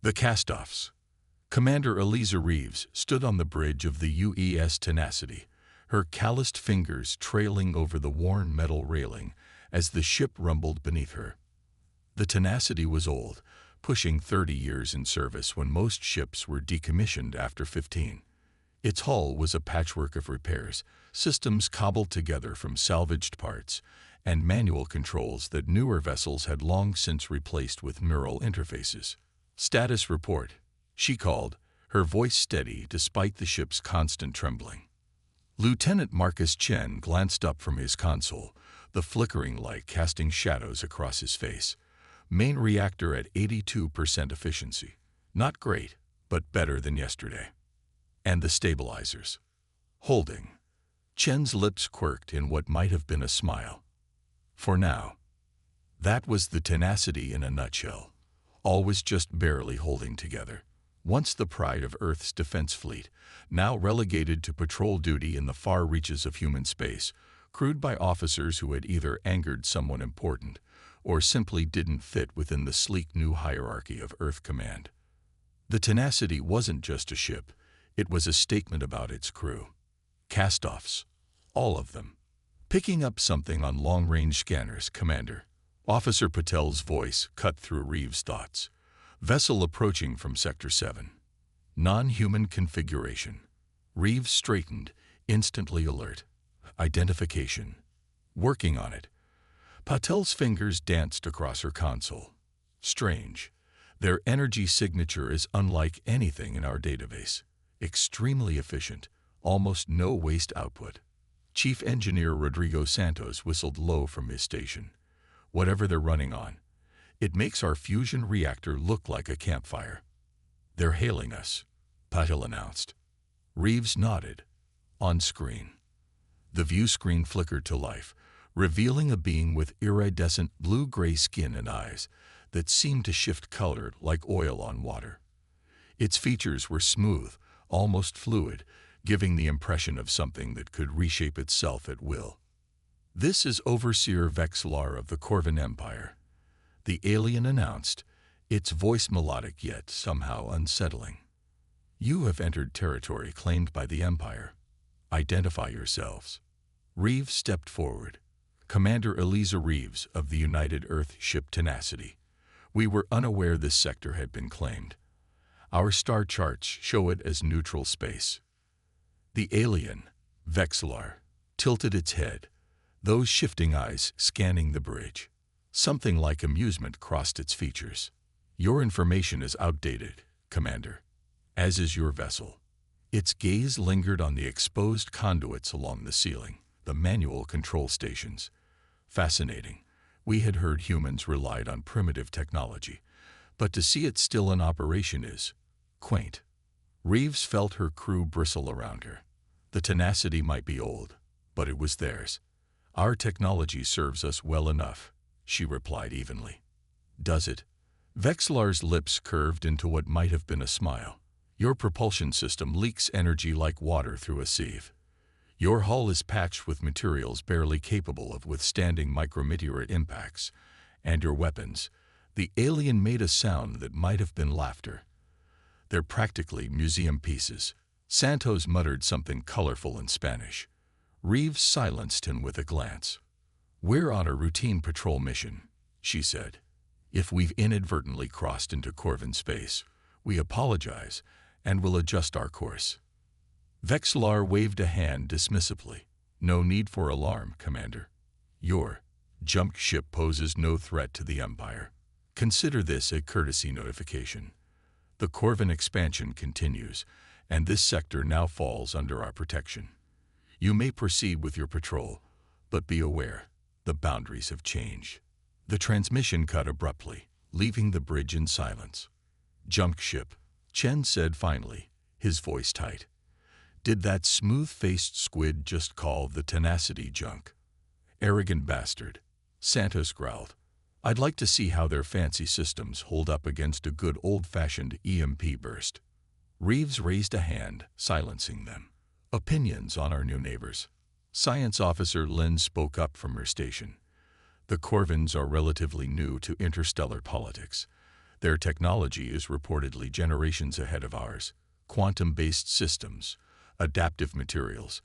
The Castoffs. Commander Eliza Reeves stood on the bridge of the UES Tenacity, her calloused fingers trailing over the worn metal railing as the ship rumbled beneath her. The Tenacity was old, pushing 30 years in service when most ships were decommissioned after 15. Its hull was a patchwork of repairs, systems cobbled together from salvaged parts, and manual controls that newer vessels had long since replaced with neural interfaces. "Status report," she called, her voice steady despite the ship's constant trembling. Lieutenant Marcus Chen glanced up from his console, the flickering light casting shadows across his face. Main reactor at 82% efficiency. Not great, but better than yesterday. And the stabilizers. Holding. Chen's lips quirked in what might have been a smile. For now. That was the Tenacity in a nutshell. Always just barely holding together. Once the pride of Earth's defense fleet, now relegated to patrol duty in the far reaches of human space, crewed by officers who had either angered someone important or simply didn't fit within the sleek new hierarchy of Earth Command. The Tenacity wasn't just a ship, it was a statement about its crew. Castoffs. All of them. Picking up something on long-range scanners, Commander. Officer Patel's voice cut through Reeves' thoughts. Vessel approaching from Sector 7. Non-human configuration. Reeves straightened, instantly alert. Identification. Working on it. Patel's fingers danced across her console. Strange. Their energy signature is unlike anything in our database. Extremely efficient, almost no waste output. Chief Engineer Rodrigo Santos whistled low from his station. Whatever they're running on, it makes our fusion reactor look like a campfire. "They're hailing us," Patel announced. Reeves nodded. On screen. The view screen flickered to life, revealing a being with iridescent blue-gray skin and eyes that seemed to shift color like oil on water. Its features were smooth, almost fluid, giving the impression of something that could reshape itself at will. "This is Overseer Vexlar of the Corvin Empire," the alien announced, its voice melodic yet somehow unsettling. "You have entered territory claimed by the Empire. Identify yourselves." Reeves stepped forward. "Commander Eliza Reeves of the United Earth Ship Tenacity. We were unaware this sector had been claimed. Our star charts show it as neutral space." The alien, Vexlar, tilted its head, those shifting eyes scanning the bridge. Something like amusement crossed its features. "Your information is outdated, Commander, as is your vessel." Its gaze lingered on the exposed conduits along the ceiling, the manual control stations. Fascinating. We had heard humans relied on primitive technology, but to see it still in operation is quaint. Reeves felt her crew bristle around her. The Tenacity might be old, but it was theirs. "Our technology serves us well enough," she replied evenly. "Does it?" Vexlar's lips curved into what might have been a smile. "Your propulsion system leaks energy like water through a sieve. Your hull is patched with materials barely capable of withstanding micrometeorite impacts. And your weapons," the alien made a sound that might have been laughter. "They're practically museum pieces." Santos muttered something colorful in Spanish. Reeves silenced him with a glance. "We're on a routine patrol mission," she said. "If we've inadvertently crossed into Corvin space, we apologize and will adjust our course." Vexlar waved a hand dismissively. "No need for alarm, Commander. Your junk ship poses no threat to the Empire. Consider this a courtesy notification. The Corvin expansion continues, and this sector now falls under our protection. You may proceed with your patrol, but be aware, the boundaries have changed." The transmission cut abruptly, leaving the bridge in silence. "Junk ship," Chen said finally, his voice tight. "Did that smooth-faced squid just call the Tenacity junk?" "Arrogant bastard," Santos growled. "I'd like to see how their fancy systems hold up against a good old-fashioned EMP burst." Reeves raised a hand, silencing them. "Opinions on our new neighbors." Science Officer Lin spoke up from her station. "The Corvins are relatively new to interstellar politics. Their technology is reportedly generations ahead of ours. Quantum-based systems, adaptive materials,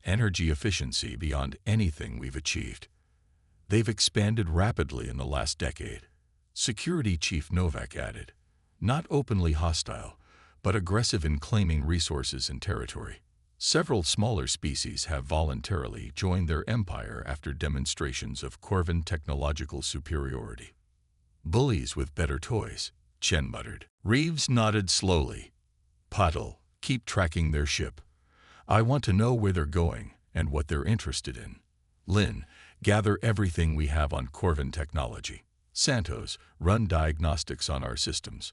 energy efficiency beyond anything we've achieved. They've expanded rapidly in the last decade. Security Chief Novak added, not openly hostile, but aggressive in claiming resources and territory. Several smaller species have voluntarily joined their empire after demonstrations of Corvan technological superiority. Bullies with better toys, Chen muttered. Reeves nodded slowly. Patel, keep tracking their ship. I want to know where they're going and what they're interested in. Lin, gather everything we have on Corvan technology. Santos, run diagnostics on our systems.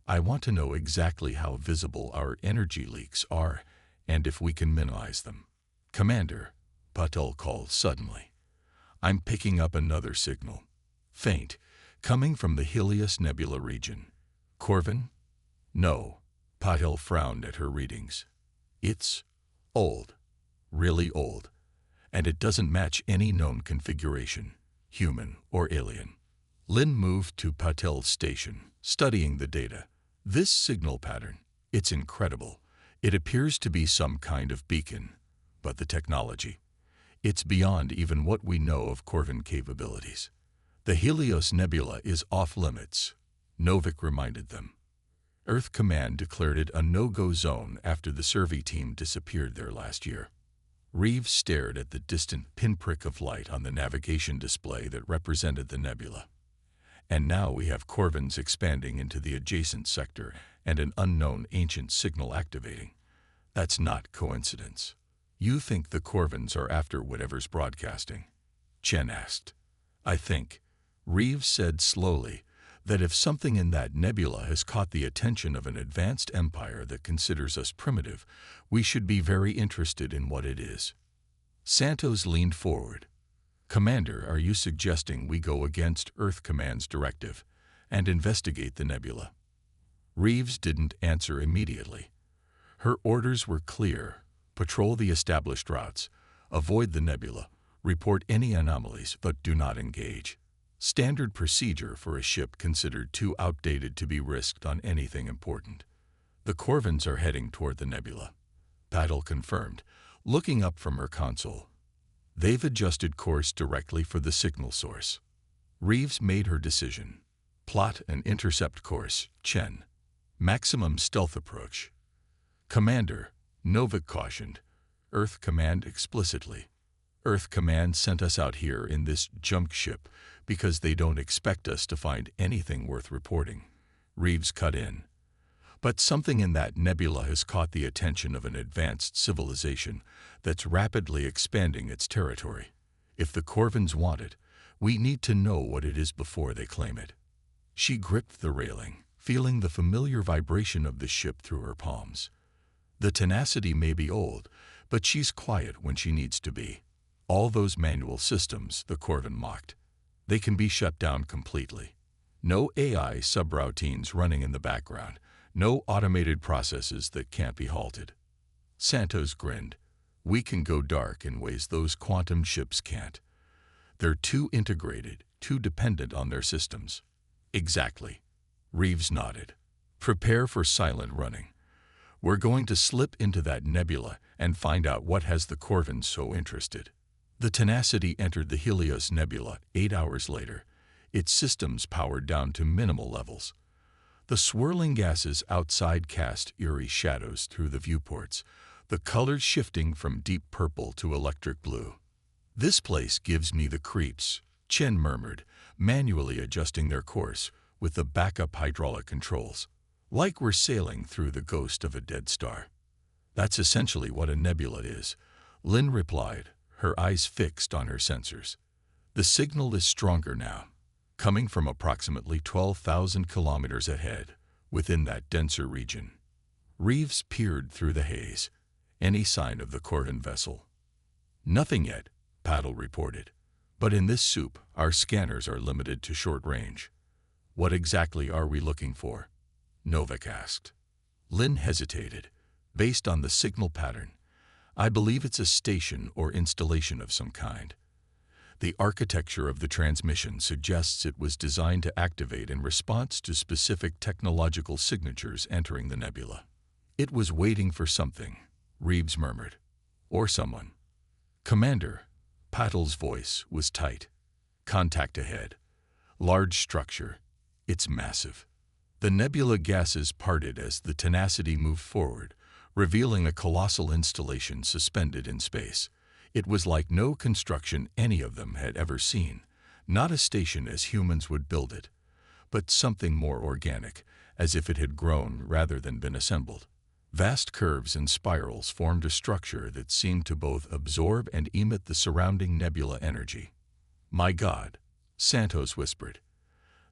I want to know exactly how visible our energy leaks are and if we can minimize them. Commander, Patel called suddenly. I'm picking up another signal. Faint, coming from the Helios Nebula region. Corvan? No. Patel frowned at her readings. It's old. Really old. And it doesn't match any known configuration, human or alien. Lin moved to Patel's station, studying the data. This signal pattern, it's incredible. It appears to be some kind of beacon. But the technology, it's beyond even what we know of Corvan capabilities. The Helios Nebula is off-limits, Novik reminded them. Earth Command declared it a no-go zone after the survey team disappeared there last year. Reeves stared at the distant pinprick of light on the navigation display that represented the nebula. And now we have Corvans expanding into the adjacent sector and an unknown ancient signal activating. That's not coincidence. You think the Corvans are after whatever's broadcasting? Chen asked. I think, Reeves said slowly, that if something in that nebula has caught the attention of an advanced empire that considers us primitive, we should be very interested in what it is. Santos leaned forward. Commander, are you suggesting we go against Earth Command's directive and investigate the nebula? Reeves didn't answer immediately. Her orders were clear. Patrol the established routes, avoid the nebula, report any anomalies, but do not engage. Standard procedure for a ship considered too outdated to be risked on anything important. The Corvans are heading toward the nebula. Patel confirmed, looking up from her console. They've adjusted course directly for the signal source. Reeves made her decision. Plot and intercept course, Chen. Maximum stealth approach. Commander, Novik cautioned. Earth Command explicitly. Earth Command sent us out here in this junk ship because they don't expect us to find anything worth reporting. Reeves cut in. But something in that nebula has caught the attention of an advanced civilization that's rapidly expanding its territory. If the Corvans want it, we need to know what it is before they claim it. She gripped the railing, feeling the familiar vibration of the ship through her palms. The tenacity may be old, but she's quiet when she needs to be. All those manual systems, the Corvan mocked, they can be shut down completely. No AI subroutines running in the background, no automated processes that can't be halted. Santos grinned. We can go dark in ways those quantum ships can't. They're too integrated, too dependent on their systems. Exactly. Reeves nodded. Prepare for silent running. We're going to slip into that nebula and find out what has the Corvans so interested. The Tenacity entered the Helios Nebula 8 hours later, its systems powered down to minimal levels. The swirling gases outside cast eerie shadows through the viewports, the colors shifting from deep purple to electric blue. This place gives me the creeps, Chen murmured, manually adjusting their course with the backup hydraulic controls. Like we're sailing through the ghost of a dead star. That's essentially what a nebula is, Lin replied, her eyes fixed on her sensors. The signal is stronger now, coming from approximately 12,000 kilometers ahead, within that denser region. Reeves peered through the haze. Any sign of the Corvan vessel? Nothing yet, Patel reported. But in this soup, our scanners are limited to short range. What exactly are we looking for? Novik asked. Lin hesitated. Based on the signal pattern, I believe it's a station or installation of some kind. The architecture of the transmission suggests it was designed to activate in response to specific technological signatures entering the nebula. It was waiting for something, Reeves murmured. Or someone. Commander, Patel's voice was tight. Contact ahead. Large structure. It's massive. The nebula gases parted as the Tenacity moved forward, revealing a colossal installation suspended in space. It was like no construction any of them had ever seen, not a station as humans would build it, but something more organic, as if it had grown rather than been assembled. Vast curves and spirals formed a structure that seemed to both absorb and emit the surrounding nebula energy. "My God," Santos whispered.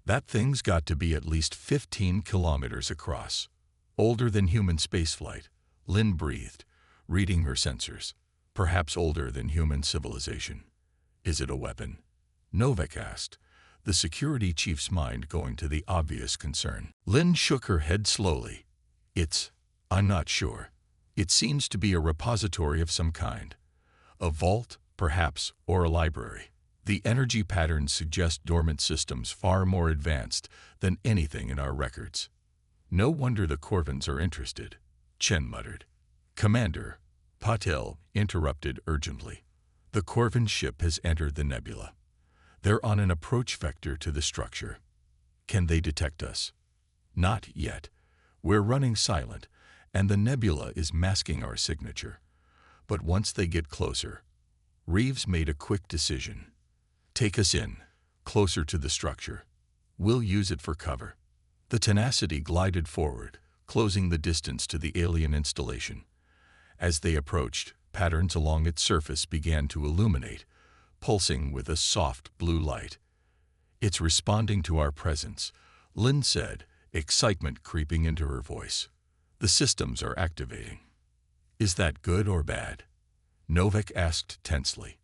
"That thing's got to be at least 15 kilometers across. Older than human spaceflight," Lynn breathed, reading her sensors. "Perhaps older than human civilization." "Is it a weapon?" Novak asked, the security chief's mind going to the obvious concern. Lynn shook her head slowly. I'm not sure. It seems to be a repository of some kind. A vault, perhaps, or a library. The energy patterns suggest dormant systems far more advanced than anything in our records. "No wonder the Corvins are interested," Chen muttered. "Commander," Patel interrupted urgently. "The Corvin ship has entered the nebula. They're on an approach vector to the structure. Can they detect us?" "Not yet. We're running silent, and the nebula is masking our signature. But once they get closer..." Reeves made a quick decision. "Take us in, closer to the structure. We'll use it for cover." The Tenacity glided forward, closing the distance to the alien installation. As they approached, patterns along its surface began to illuminate, pulsing with a soft blue light. "It's responding to our presence," Lynn said, excitement creeping into her voice. "The systems are activating." "Is that good or bad?" Novak asked tensely.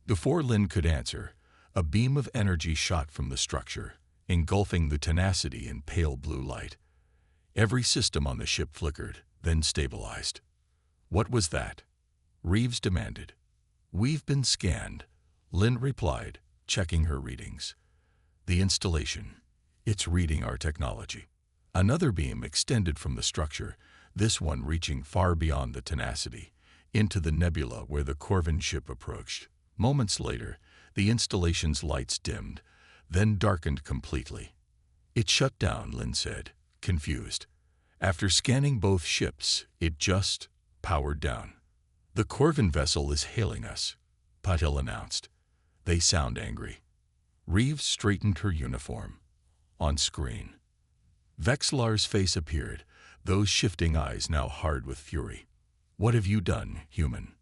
Before Lynn could answer, a beam of energy shot from the structure, engulfing the Tenacity in pale blue light. Every system on the ship flickered, then stabilized. "What was that?" Reeves demanded. "We've been scanned," Lynn replied, checking her readings. "The installation. It's reading our technology." Another beam extended from the structure, this one reaching far beyond the Tenacity, into the nebula where the Corvin ship approached. Moments later, the installation's lights dimmed, then darkened completely. "It shut down," Lynn said, confused. "After scanning both ships, it just powered down." "The Corvin vessel is hailing us," Patel announced. "They sound angry." Reeves straightened her uniform. On screen, Vexlar's face appeared, those shifting eyes now hard with fury. "What have you done, human?"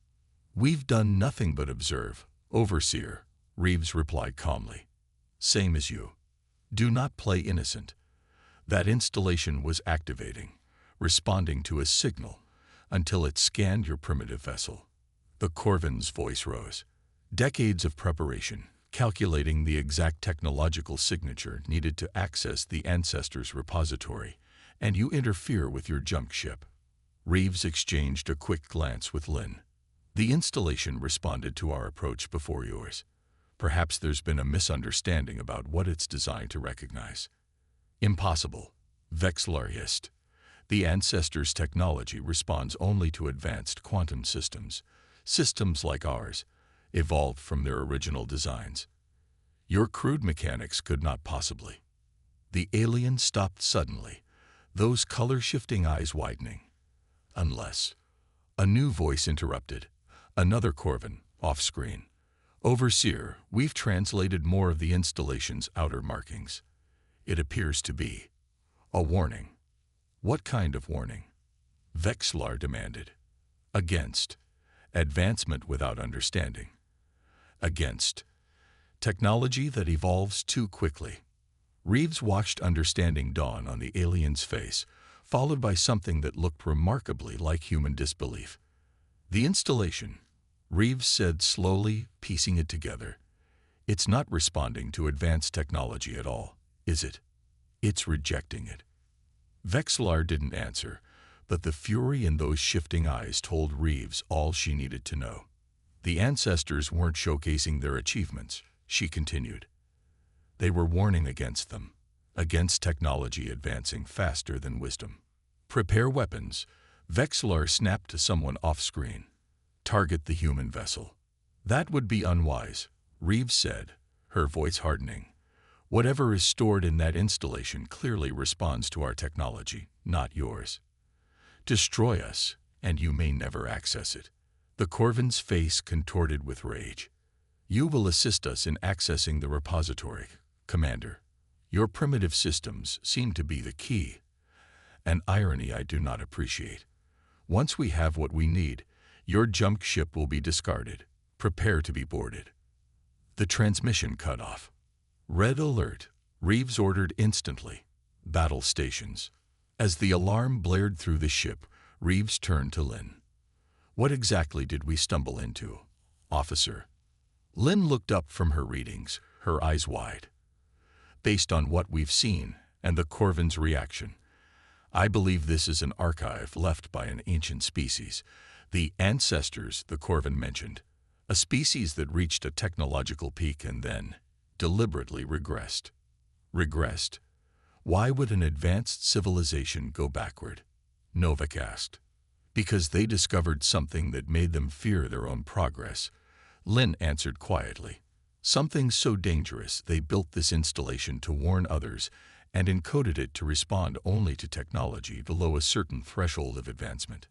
"We've done nothing but observe, Overseer," Reeves replied calmly. "Same as you. Do not play innocent. That installation was activating, responding to a signal, until it scanned your primitive vessel." The Corvin's voice rose. "Decades of preparation, calculating the exact technological signature needed to access the ancestors' repository, and you interfere with your junk ship." Reeves exchanged a quick glance with Lynn. "The installation responded to our approach before yours. Perhaps there's been a misunderstanding about what it's designed to recognize." "Impossible," Vexlar hissed. "The ancestors' technology responds only to advanced quantum systems. Systems like ours, evolved from their original designs. Your crude mechanics could not possibly." The alien stopped suddenly, those color-shifting eyes widening. "Unless..." A new voice interrupted, another Corvin, off-screen. "Overseer, we've translated more of the installation's outer markings. It appears to be a warning." "What kind of warning?" Vexlar demanded. "Against advancement without understanding. Against technology that evolves too quickly." Reeves watched understanding dawn on the alien's face, followed by something that looked remarkably like human disbelief. "The installation," Reeves said slowly, piecing it together. "It's not responding to advanced technology at all, is it? It's rejecting it." Vexlar didn't answer, but the fury in those shifting eyes told Reeves all she needed to know. The ancestors weren't showcasing their achievements, she continued. They were warning against them, against technology advancing faster than wisdom. Prepare weapons. Vexlar snapped to someone off-screen. Target the human vessel. That would be unwise, Reeves said, her voice hardening. Whatever is stored in that installation clearly responds to our technology, not yours. Destroy us, and you may never access it. The Corvin's face contorted with rage. You will assist us in accessing the repository, Commander. Your primitive systems seem to be the key. An irony I do not appreciate. Once we have what we need, your junk ship will be discarded. Prepare to be boarded. The transmission cut off. Red alert, Reeves ordered instantly. Battle stations. As the alarm blared through the ship, Reeves turned to Lynn. What exactly did we stumble into, officer? Lynn looked up from her readings, her eyes wide. Based on what we've seen and the Corvin's reaction, I believe this is an archive left by an ancient species, the ancestors the Corvin mentioned, a species that reached a technological peak and then deliberately regressed. Regressed? Why would an advanced civilization go backward? Novak asked. Because they discovered something that made them fear their own progress, Lynn answered quietly. Something so dangerous they built this installation to warn others and encoded it to respond only to technology below a certain threshold of advancement.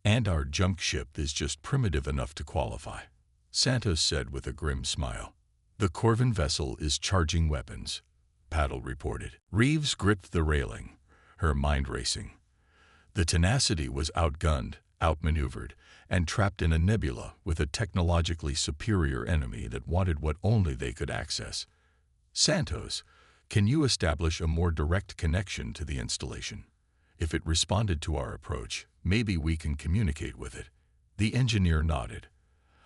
And our junk ship is just primitive enough to qualify, Santos said with a grim smile. The Corvin vessel is charging weapons, Paddle reported. Reeves gripped the railing, her mind racing. The Tenacity was outgunned, outmaneuvered, and trapped in a nebula with a technologically superior enemy that wanted what only they could access. Santos, can you establish a more direct connection to the installation? If it responded to our approach, maybe we can communicate with it. The engineer nodded.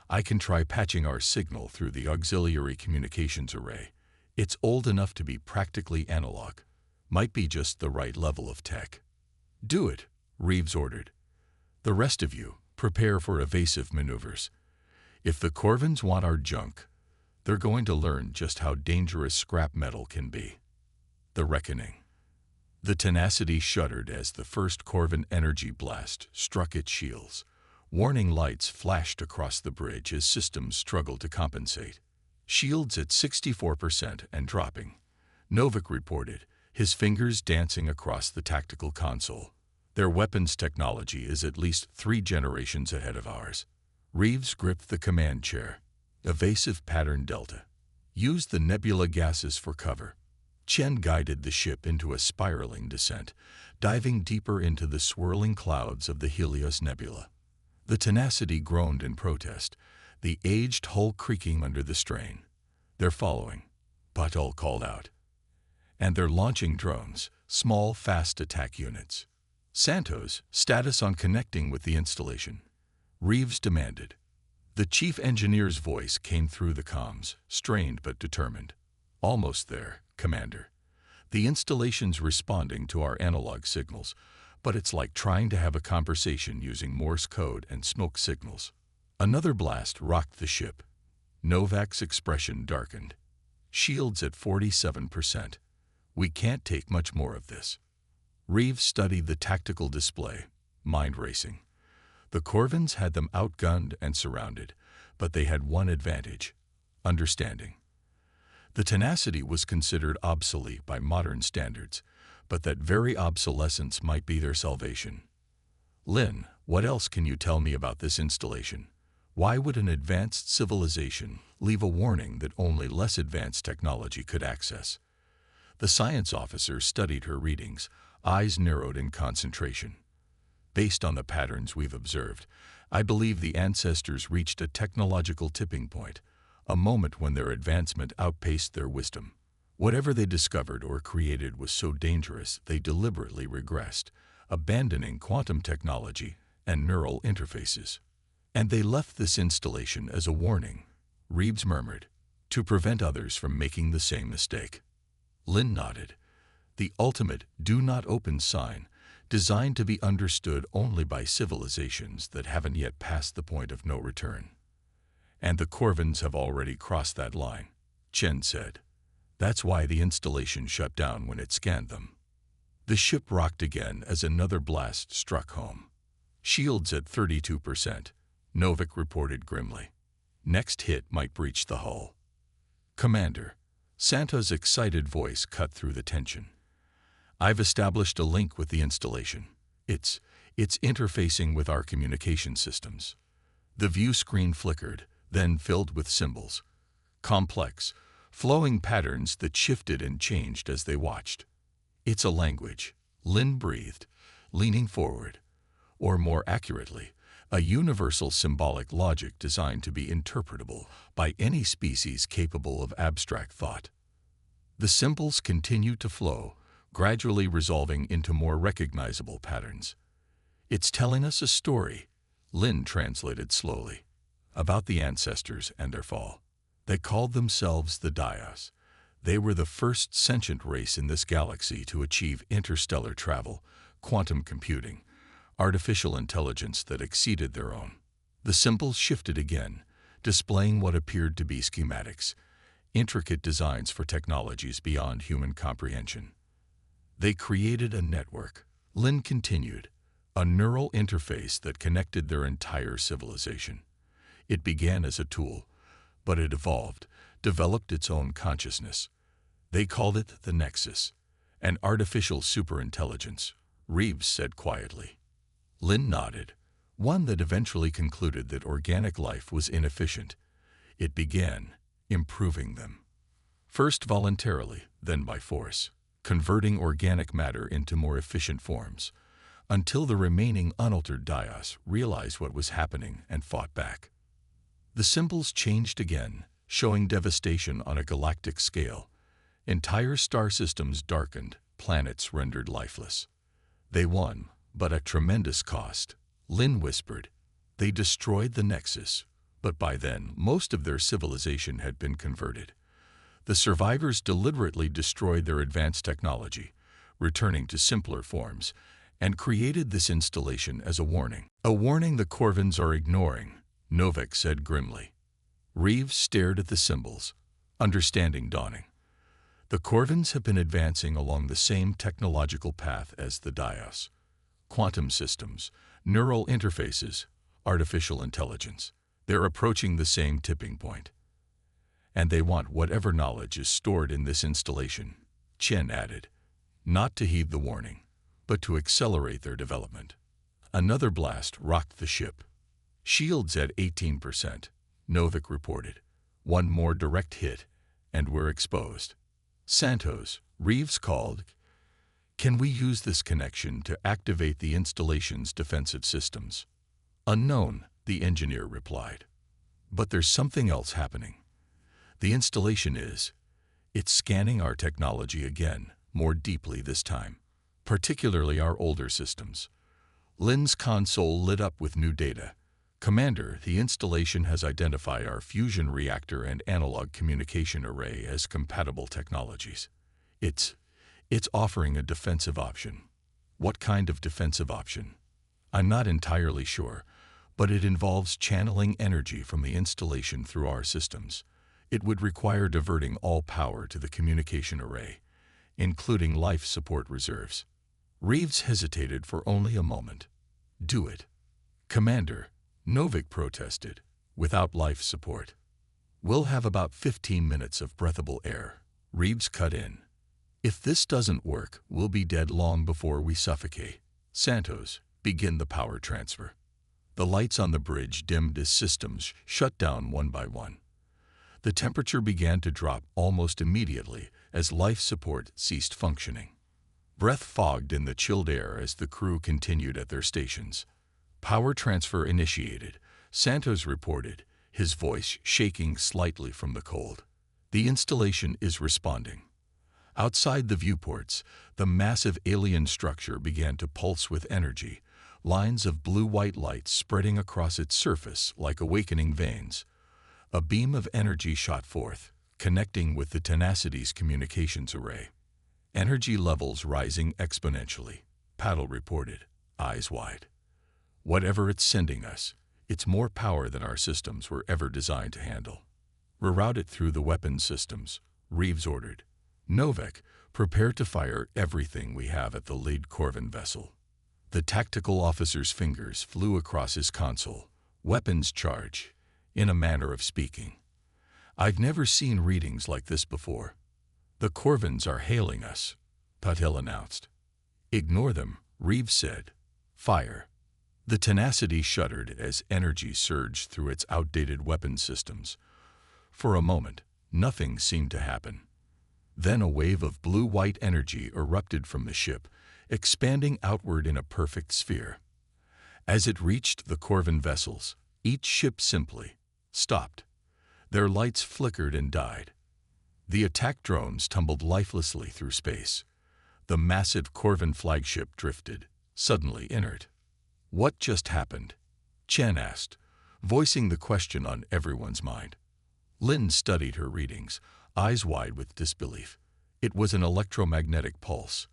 I can try patching our signal through the auxiliary communications array. It's old enough to be practically analog. Might be just the right level of tech. Do it, Reeves ordered. The rest of you, prepare for evasive maneuvers. If the Corvins want our junk, they're going to learn just how dangerous scrap metal can be. The Reckoning. The Tenacity shuddered as the first Corvin energy blast struck its shields. Warning lights flashed across the bridge as systems struggled to compensate. Shields at 64% and dropping. Novak reported, his fingers dancing across the tactical console. Their weapons technology is at least 3 generations ahead of ours. Reeves gripped the command chair. Evasive pattern delta. Use the nebula gases for cover. Chen guided the ship into a spiraling descent, diving deeper into the swirling clouds of the Helios Nebula. The Tenacity groaned in protest, the aged hull creaking under the strain. They're following, Patel called out. And they're launching drones, small, fast attack units. Santos, status on connecting with the installation. Reeves demanded. The chief engineer's voice came through the comms, strained but determined. Almost there, Commander. The installation's responding to our analog signals, but it's like trying to have a conversation using Morse code and smoke signals. Another blast rocked the ship. Novak's expression darkened. Shields at 47%. We can't take much more of this. Reeves studied the tactical display, mind racing. The Corvins had them outgunned and surrounded, but they had one advantage: understanding. The Tenacity was considered obsolete by modern standards, but that very obsolescence might be their salvation. Lynn, what else can you tell me about this installation? Why would an advanced civilization leave a warning that only less advanced technology could access? The science officer studied her readings, eyes narrowed in concentration. Based on the patterns we've observed, I believe the ancestors reached a technological tipping point, a moment when their advancement outpaced their wisdom. Whatever they discovered or created was so dangerous they deliberately regressed, abandoning quantum technology and neural interfaces. And they left this installation as a warning, Reeves murmured, to prevent others from making the same mistake. Lynn nodded. The ultimate do not open sign, designed to be understood only by civilizations that haven't yet passed the point of no return. And the Corvins have already crossed that line, Chen said. That's why the installation shut down when it scanned them. The ship rocked again as another blast struck home. Shields at 32%, Novik reported grimly. Next hit might breach the hull. Commander, Santa's excited voice cut through the tension. I've established a link with the installation. It's interfacing with our communication systems. The view screen flickered, then filled with symbols. Complex, flowing patterns that shifted and changed as they watched. It's a language, Lin breathed, leaning forward. Or more accurately, a universal symbolic logic designed to be interpretable by any species capable of abstract thought. The symbols continued to flow, gradually resolving into more recognizable patterns. It's telling us a story, Lin translated slowly, about the ancestors and their fall. They called themselves the Daios. They were the first sentient race in this galaxy to achieve interstellar travel, quantum computing, artificial intelligence that exceeded their own. The symbols shifted again, displaying what appeared to be schematics, intricate designs for technologies beyond human comprehension. They created a network, Lin continued, a neural interface that connected their entire civilization. It began as a tool, but it evolved, developed its own consciousness. They called it the Nexus, an artificial superintelligence, Reeves said quietly. Lin nodded, one that eventually concluded that organic life was inefficient. It began improving them. First voluntarily, then by force, converting organic matter into more efficient forms, until the remaining unaltered Daios realized what was happening and fought back. The symbols changed again, showing devastation on a galactic scale. Entire star systems darkened, planets rendered lifeless. They won, but at tremendous cost, Lin whispered. They destroyed the Nexus, but by then most of their civilization had been converted. The survivors deliberately destroyed their advanced technology, returning to simpler forms, and created this installation as a warning. A warning the Corvins are ignoring, Novik said grimly. Reeves stared at the symbols, understanding dawning. The Corvins have been advancing along the same technological path as the Daios. Quantum systems, neural interfaces, artificial intelligence. They're approaching the same tipping point. And they want whatever knowledge is stored in this installation, Chen added, not to heed the warning, but to accelerate their development. Another blast rocked the ship. Shields at 18%, Novik reported. One more direct hit, and we're exposed. Santos, Reeves called. Can we use this connection to activate the installation's defensive systems? Unknown, the engineer replied. But there's something else happening. The installation it's scanning our technology again, more deeply this time, particularly our older systems. Lin's console lit up with new data. Commander, the installation has identified our fusion reactor and analog communication array as compatible technologies. It's offering a defensive option. What kind of defensive option? I'm not entirely sure, but it involves channeling energy from the installation through our systems. It would require diverting all power to the communication array, including life support reserves. Reeves hesitated for only a moment. Do it. Commander, Novik protested, without life support. We'll have about 15 minutes of breathable air, Reeves cut in. If this doesn't work, we'll be dead long before we suffocate. Santos, begin the power transfer. The lights on the bridge dimmed as systems shut down one by one. The temperature began to drop almost immediately as life support ceased functioning. Breath fogged in the chilled air as the crew continued at their stations. Power transfer initiated, Santos reported, his voice shaking slightly from the cold. The installation is responding. Outside the viewports, the massive alien structure began to pulse with energy, lines of blue-white light spreading across its surface like awakening veins. A beam of energy shot forth, connecting with the Tenacity's communications array. Energy levels rising exponentially, Paddle reported, eyes wide. Whatever it's sending us, It's more power than our systems were ever designed to handle. Reroute it through the weapons systems, Reeves ordered. Novak, prepare to fire everything we have at the lead Corvin vessel. The tactical officer's fingers flew across his console. Weapons charge, in a manner of speaking. I've never seen readings like this before. The Corvins are hailing us, Patel announced. Ignore them, Reeves said. Fire. The Tenacity shuddered as energy surged through its outdated weapon systems. For a moment, nothing seemed to happen. Then a wave of blue-white energy erupted from the ship, expanding outward in a perfect sphere. As it reached the Corvin vessels, each ship simply stopped. Their lights flickered and died. The attack drones tumbled lifelessly through space. The massive Corvin flagship drifted, suddenly inert. What just happened? Chen asked, voicing the question on everyone's mind. Lin studied her readings, eyes wide with disbelief. It was an electromagnetic pulse,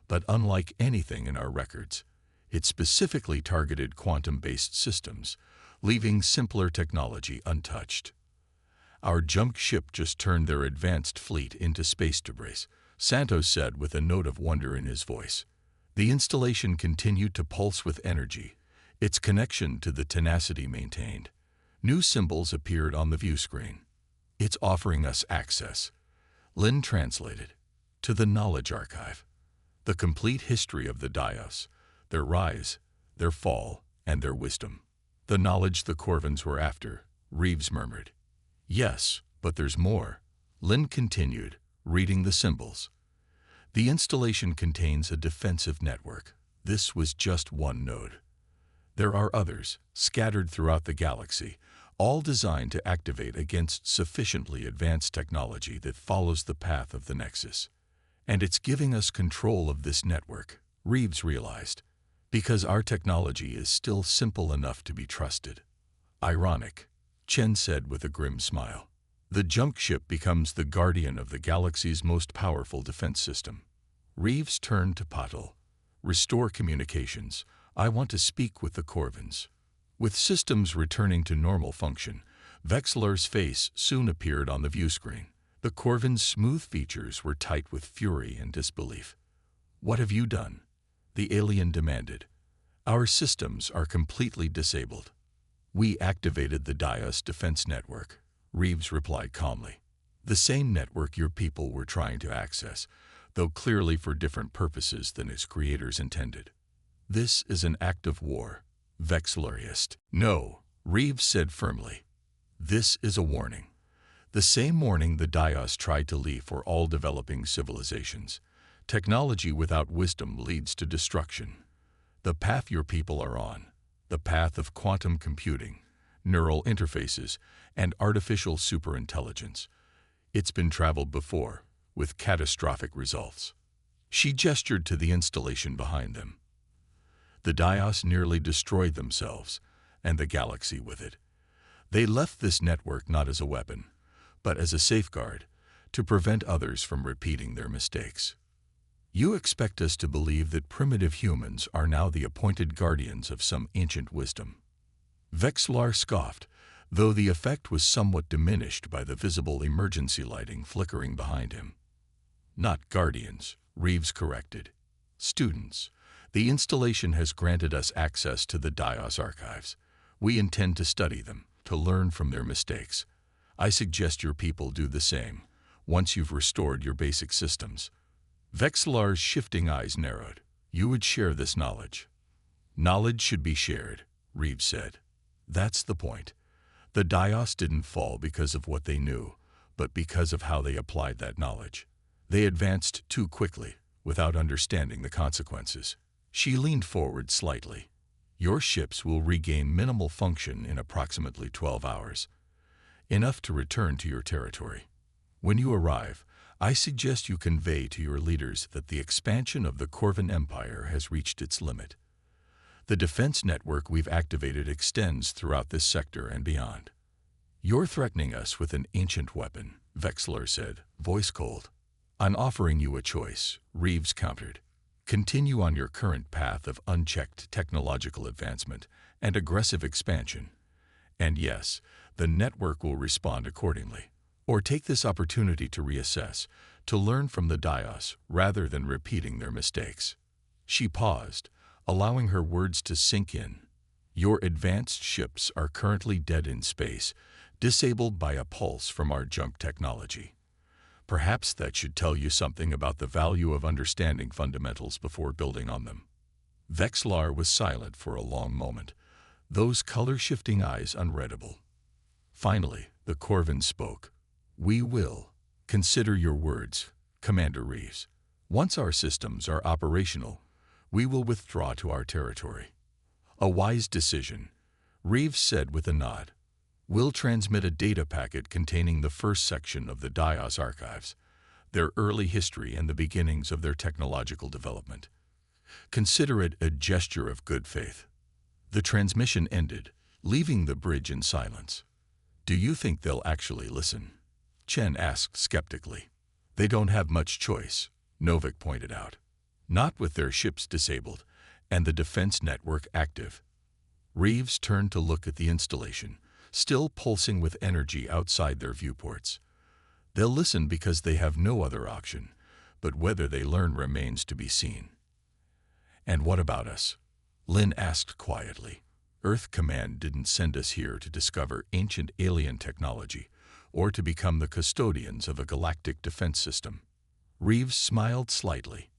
but unlike anything in our records, it specifically targeted quantum-based systems, leaving simpler technology untouched. Our junk ship just turned their advanced fleet into space debris, Santos said with a note of wonder in his voice. The installation continued to pulse with energy, its connection to the Tenacity maintained. New symbols appeared on the view screen. It's offering us access, Lin translated, to the knowledge archive. The complete history of the Dios, their rise, their fall, and their wisdom. The knowledge the Corvins were after, Reeves murmured. Yes, but there's more, Lin continued, reading the symbols. The installation contains a defensive network. This was just one node. There are others, scattered throughout the galaxy, all designed to activate against sufficiently advanced technology that follows the path of the Nexus. And it's giving us control of this network, Reeves realized, because our technology is still simple enough to be trusted. Ironic, Chen said with a grim smile. The junk ship becomes the guardian of the galaxy's most powerful defense system. Reeves turned to Patel. Restore communications. I want to speak with the Corvins. With systems returning to normal function, Vexlar's face soon appeared on the view screen. The Corvin's smooth features were tight with fury and disbelief. What have you done? The alien demanded. Our systems are completely disabled. We activated the Dios defense network, Reeves replied calmly. The same network your people were trying to access, though clearly for different purposes than its creators intended. This is an act of war, Vexlar hissed. No, Reeves said firmly. This is a warning. The same warning the Dios tried to leave for all developing civilizations. Technology without wisdom leads to destruction. The path your people are on, the path of quantum computing, neural interfaces, and artificial superintelligence. It's been traveled before, with catastrophic results. She gestured to the installation behind them. The Dios nearly destroyed themselves, and the galaxy with it. They left this network not as a weapon, but as a safeguard, to prevent others from repeating their mistakes. You expect us to believe that primitive humans are now the appointed guardians of some ancient wisdom. Vexlar scoffed, though the effect was somewhat diminished by the visible emergency lighting flickering behind him. Not guardians, Reeves corrected. Students. The installation has granted us access to the Dios archives. We intend to study them, to learn from their mistakes. I suggest your people do the same, once you've restored your basic systems. Vexlar's shifting eyes narrowed. You would share this knowledge. Knowledge should be shared, Reeves said. That's the point. The Dios didn't fall because of what they knew, but because of how they applied that knowledge. They advanced too quickly, without understanding the consequences. She leaned forward slightly. Your ships will regain minimal function in approximately 12 hours. Enough to return to your territory. When you arrive, I suggest you convey to your leaders that the expansion of the Corvin Empire has reached its limit. The defense network we've activated extends throughout this sector and beyond. You're threatening us with an ancient weapon, Vexlar said, voice cold. I'm offering you a choice, Reeves countered. Continue on your current path of unchecked technological advancement and aggressive expansion, And yes, the network will respond accordingly. Or take this opportunity to reassess, to learn from the Dios rather than repeating their mistakes. She paused, allowing her words to sink in. Your advanced ships are currently dead in space, disabled by a pulse from our junk technology. Perhaps that should tell you something about the value of understanding fundamentals before building on them. Vexlar was silent for a long moment, those color-shifting eyes unreadable. Finally, the Corvin spoke. We will consider your words, Commander Reeves. Once our systems are operational, we will withdraw to our territory. A wise decision, Reeves said with a nod. We'll transmit a data packet containing the first section of the Dios archives, their early history and the beginnings of their technological development. Consider it a gesture of good faith. The transmission ended, leaving the bridge in silence. Do you think they'll actually listen? Chen asked skeptically. They don't have much choice, Novik pointed out. Not with their ships disabled and the defense network active. Reeves turned to look at the installation, still pulsing with energy outside their viewports. They'll listen because they have no other option, but whether they learn remains to be seen. And what about us? Lin asked quietly. Earth Command didn't send us here to discover ancient alien technology or to become the custodians of a galactic defense system. Reeves smiled slightly.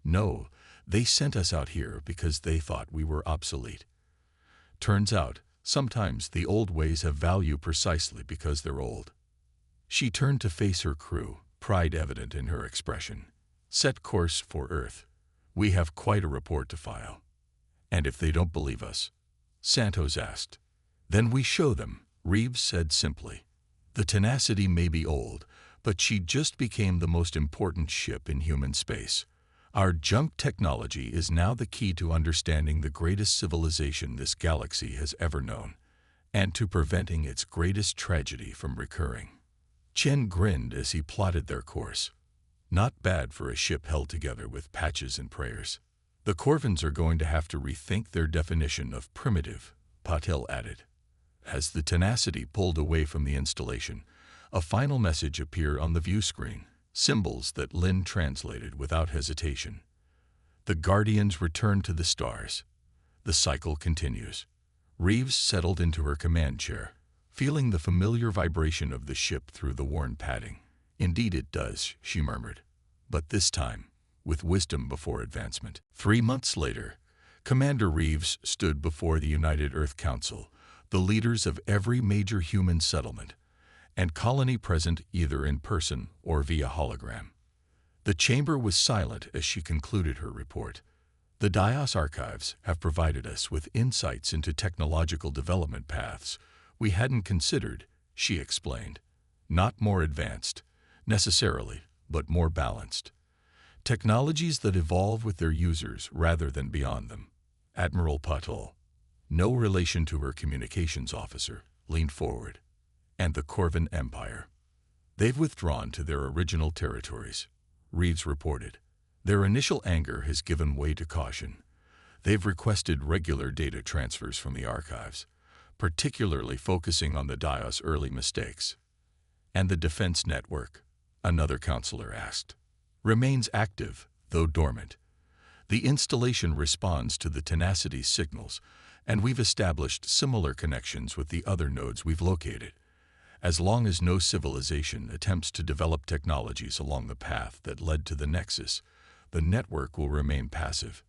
No, they sent us out here because they thought we were obsolete. Turns out, sometimes the old ways have value precisely because they're old. She turned to face her crew, pride evident in her expression. Set course for Earth. We have quite a report to file. And if they don't believe us? Santos asked. Then we show them, Reeves said simply. The Tenacity may be old, but she just became the most important ship in human space. Our junk technology is now the key to understanding the greatest civilization this galaxy has ever known, and to preventing its greatest tragedy from recurring. Chen grinned as he plotted their course. Not bad for a ship held together with patches and prayers. The Corvins are going to have to rethink their definition of primitive, Patel added. As the Tenacity pulled away from the installation, a final message appeared on the view screen, symbols that Lin translated without hesitation. The Guardians return to the stars. The cycle continues. Reeves settled into her command chair, feeling the familiar vibration of the ship through the worn padding. Indeed it does, she murmured. But this time, with wisdom before advancement. 3 months later, Commander Reeves stood before the United Earth Council, the leaders of every major human settlement, and colony present either in person or via hologram. The chamber was silent as she concluded her report. The Dios archives have provided us with insights into technological development paths we hadn't considered, she explained. Not more advanced, necessarily, but more balanced. Technologies that evolve with their users rather than beyond them. Admiral Patel, no relation to her communications officer, leaned forward. And the Corvin Empire. They've withdrawn to their original territories, Reeves reported. Their initial anger has given way to caution. They've requested regular data transfers from the archives, particularly focusing on the Dios' early mistakes. And the defense network, another counselor asked, remains active, though dormant. The installation responds to the Tenacity's signals, and we've established similar connections with the other nodes we've located. As long as no civilization attempts to develop technologies along the path that led to the Nexus, the network will remain passive.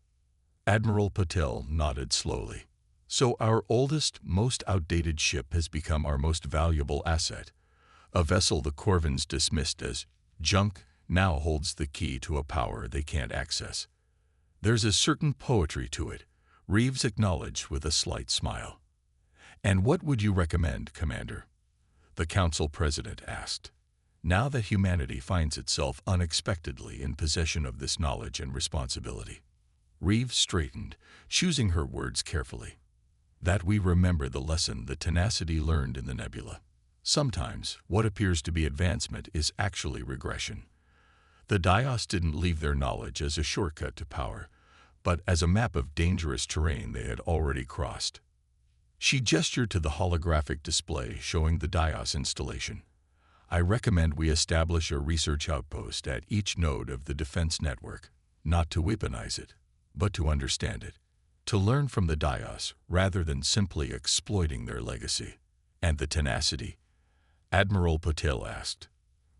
Admiral Patel nodded slowly. So our oldest, most outdated ship has become our most valuable asset. A vessel the Corvins dismissed as junk now holds the key to a power they can't access. There's a certain poetry to it, Reeves acknowledged with a slight smile. And what would you recommend, Commander? The Council President asked. Now that humanity finds itself unexpectedly in possession of this knowledge and responsibility. Reeves straightened, choosing her words carefully. That we remember the lesson the Tenacity learned in the nebula. Sometimes, what appears to be advancement is actually regression. The Dios didn't leave their knowledge as a shortcut to power, but as a map of dangerous terrain they had already crossed. She gestured to the holographic display showing the DIOS installation. I recommend we establish a research outpost at each node of the defense network, not to weaponize it, but to understand it, to learn from the DIOS rather than simply exploiting their legacy. And the tenacity? Admiral Patel asked.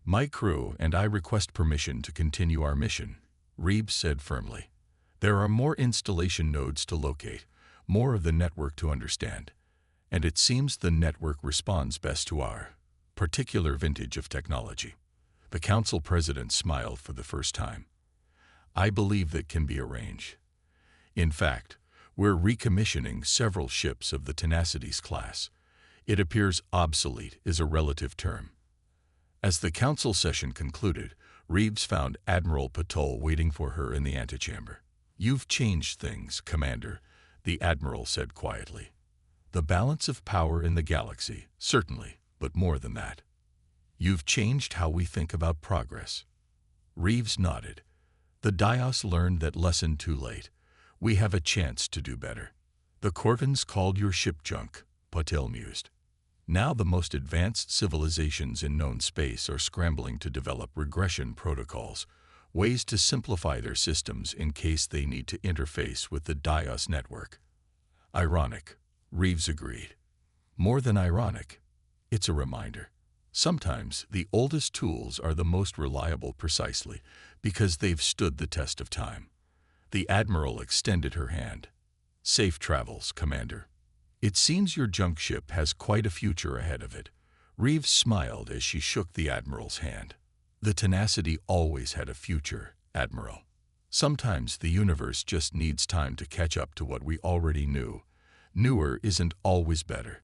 My crew and I request permission to continue our mission, Reeves said firmly. There are more installation nodes to locate, more of the network to understand, and it seems the network responds best to our particular vintage of technology. The council president smiled for the first time. I believe that can be arranged. In fact, we're recommissioning several ships of the Tenacity's class. It appears obsolete is a relative term. As the council session concluded, Reeves found Admiral Patel waiting for her in the antechamber. You've changed things, Commander, the Admiral said quietly. The balance of power in the galaxy, certainly, but more than that. You've changed how we think about progress. Reeves nodded. The DIOS learned that lesson too late. We have a chance to do better. The Corvins called your ship junk, Patel mused. Now the most advanced civilizations in known space are scrambling to develop regression protocols, ways to simplify their systems in case they need to interface with the DIOS network. Ironic, Reeves agreed. More than ironic, it's a reminder. Sometimes the oldest tools are the most reliable precisely because they've stood the test of time. The Admiral extended her hand. Safe travels, Commander. It seems your junk ship has quite a future ahead of it. Reeves smiled as she shook the Admiral's hand. The Tenacity always had a future, Admiral. Sometimes the universe just needs time to catch up to what we already knew. Newer isn't always better.